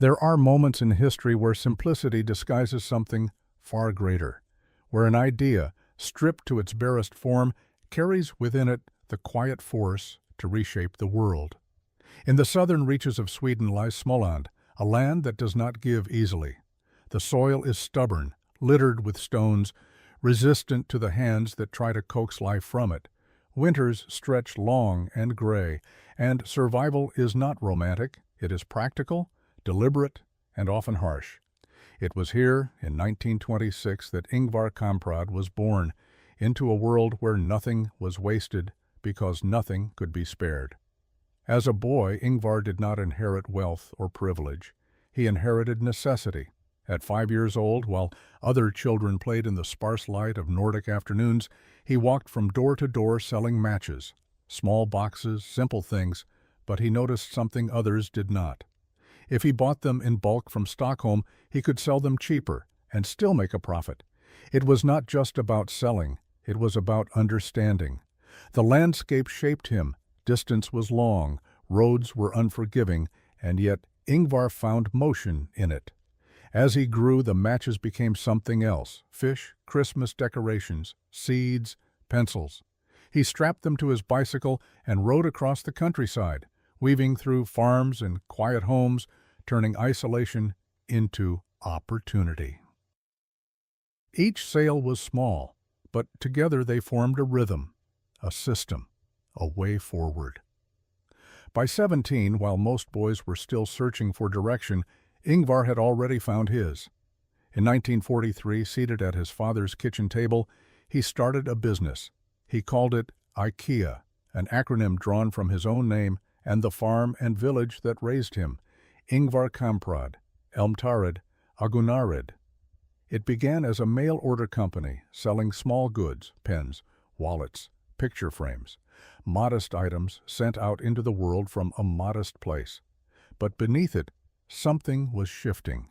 There are moments in history where simplicity disguises something far greater, where an idea, stripped to its barest form, carries within it the quiet force to reshape the world. In the southern reaches of Sweden lies Småland, a land that does not give easily. The soil is stubborn, littered with stones, resistant to the hands that try to coax life from it. Winters stretch long and gray, and survival is not romantic, it is practical, deliberate, and often harsh. It was here, in 1926, that Ingvar Kamprad was born, into a world where nothing was wasted because nothing could be spared. As a boy, Ingvar did not inherit wealth or privilege. He inherited necessity. At 5 years old, while other children played in the sparse light of Nordic afternoons, he walked from door to door selling matches. Small boxes, simple things, but he noticed something others did not. If he bought them in bulk from Stockholm, he could sell them cheaper and still make a profit. It was not just about selling, it was about understanding. The landscape shaped him. Distance was long, roads were unforgiving, and yet Ingvar found motion in it. As he grew, the matches became something else: fish, Christmas decorations, seeds, pencils. He strapped them to his bicycle and rode across the countryside, weaving through farms and quiet homes, turning isolation into opportunity. Each sale was small, but together they formed a rhythm, a system, a way forward. By 17, while most boys were still searching for direction, Ingvar had already found his. In 1943, seated at his father's kitchen table, he started a business. He called it IKEA, an acronym drawn from his own name and the farm and village that raised him, Ingvar Kamprad, Elmtarid, Agunarid. It began as a mail-order company, selling small goods, pens, wallets, picture frames, modest items sent out into the world from a modest place. But beneath it, something was shifting.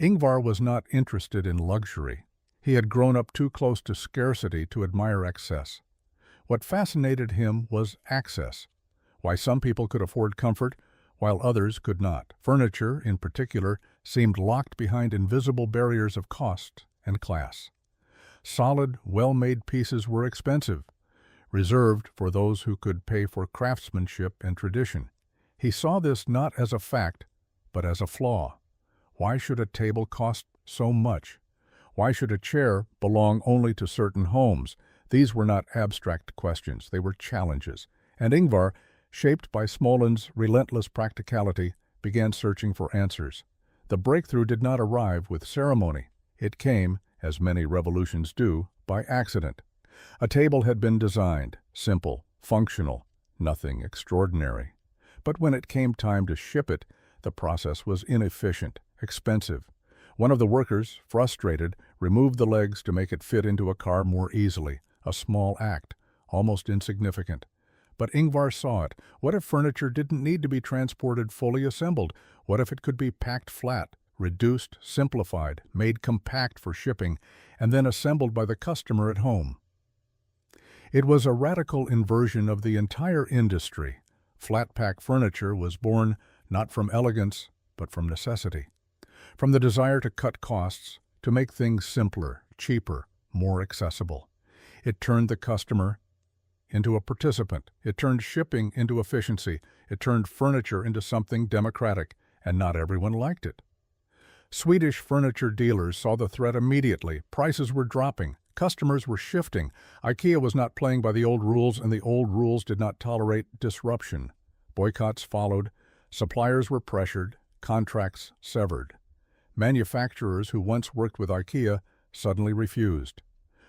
Ingvar was not interested in luxury. He had grown up too close to scarcity to admire excess. What fascinated him was access. Why some people could afford comfort, while others could not. Furniture, in particular, seemed locked behind invisible barriers of cost and class. Solid, well-made pieces were expensive, reserved for those who could pay for craftsmanship and tradition. He saw this not as a fact, but as a flaw. Why should a table cost so much? Why should a chair belong only to certain homes? These were not abstract questions, they were challenges. And Ingvar, shaped by Småland's relentless practicality, began searching for answers. The breakthrough did not arrive with ceremony. It came, as many revolutions do, by accident. A table had been designed, simple, functional, nothing extraordinary. But when it came time to ship it, the process was inefficient, expensive. One of the workers, frustrated, removed the legs to make it fit into a car more easily, a small act, almost insignificant. But Ingvar saw it. What if furniture didn't need to be transported fully assembled? What if it could be packed flat, reduced, simplified, made compact for shipping, and then assembled by the customer at home? It was a radical inversion of the entire industry. Flat-pack furniture was born not from elegance, but from necessity. From the desire to cut costs, to make things simpler, cheaper, more accessible. It turned the customer into a participant. It turned shipping into efficiency. It turned furniture into something democratic, and not everyone liked it. Swedish furniture dealers saw the threat immediately. Prices were dropping. Customers were shifting. IKEA was not playing by the old rules, and the old rules did not tolerate disruption. Boycotts followed. Suppliers were pressured. Contracts severed. Manufacturers who once worked with IKEA suddenly refused.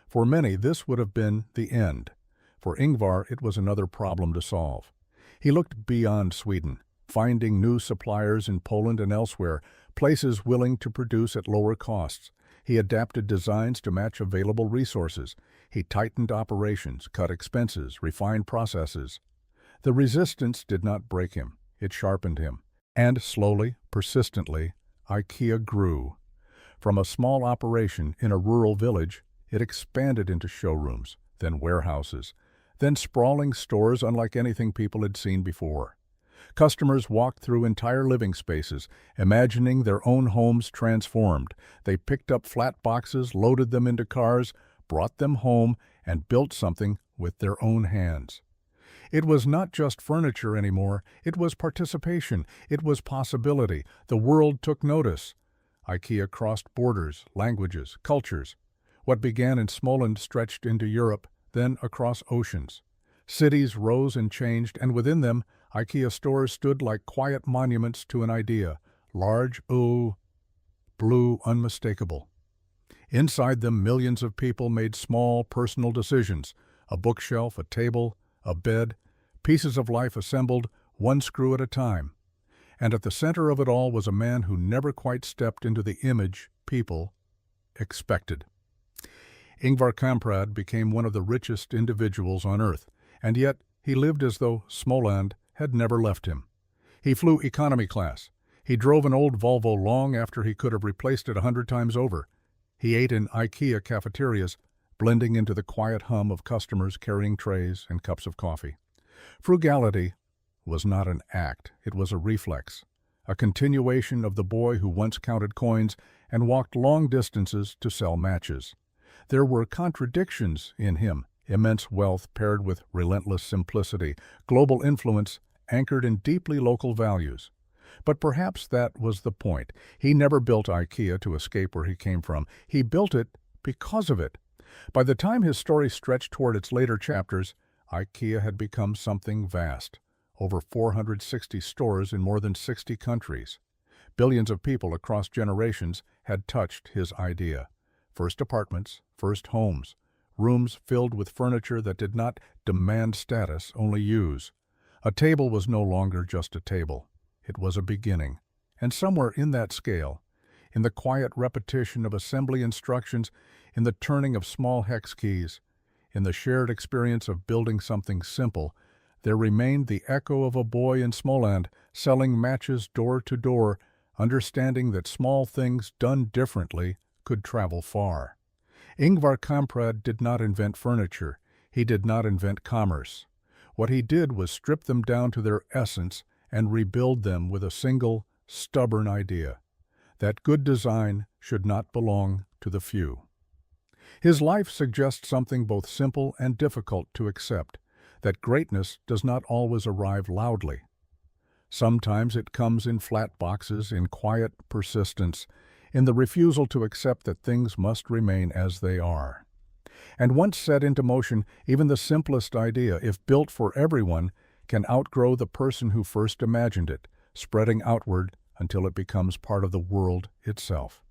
For many, this would have been the end. For Ingvar, it was another problem to solve. He looked beyond Sweden, finding new suppliers in Poland and elsewhere, places willing to produce at lower costs. He adapted designs to match available resources. He tightened operations, cut expenses, refined processes. The resistance did not break him. It sharpened him. And slowly, persistently, IKEA grew. From a small operation in a rural village, it expanded into showrooms, then warehouses, then sprawling stores unlike anything people had seen before. Customers walked through entire living spaces, imagining their own homes transformed. They picked up flat boxes, loaded them into cars, brought them home, and built something with their own hands. It was not just furniture anymore, it was participation, it was possibility. The world took notice. IKEA crossed borders, languages, cultures. What began in Småland stretched into Europe, then across oceans. Cities rose and changed, and within them, IKEA stores stood like quiet monuments to an idea, large, blue, unmistakable. Inside them, millions of people made small, personal decisions, a bookshelf, a table, a bed, pieces of life assembled, one screw at a time. And at the center of it all was a man who never quite stepped into the image people expected. Ingvar Kamprad became one of the richest individuals on earth, and yet he lived as though Småland had never left him. He flew economy class. He drove an old Volvo long after he could have replaced it 100 times over. He ate in IKEA cafeterias, blending into the quiet hum of customers carrying trays and cups of coffee. Frugality was not an act, it was a reflex, a continuation of the boy who once counted coins and walked long distances to sell matches. There were contradictions in him, immense wealth paired with relentless simplicity, global influence anchored in deeply local values. But perhaps that was the point. He never built IKEA to escape where he came from. He built it because of it. By the time his story stretched toward its later chapters, IKEA had become something vast. Over 460 stores in more than 60 countries. Billions of people across generations had touched his idea. First apartments, first homes, rooms filled with furniture that did not demand status, only use. A table was no longer just a table. It was a beginning. And somewhere in that scale, in the quiet repetition of assembly instructions, in the turning of small hex keys, in the shared experience of building something simple, there remained the echo of a boy in Småland selling matches door to door, understanding that small things done differently could travel far. Ingvar Kamprad did not invent furniture. He did not invent commerce. What he did was strip them down to their essence and rebuild them with a single, stubborn idea, that good design should not belong to the few. His life suggests something both simple and difficult to accept, that greatness does not always arrive loudly. Sometimes it comes in flat boxes, in quiet persistence, in the refusal to accept that things must remain as they are. And once set into motion, even the simplest idea, if built for everyone, can outgrow the person who first imagined it, spreading outward until it becomes part of the world itself.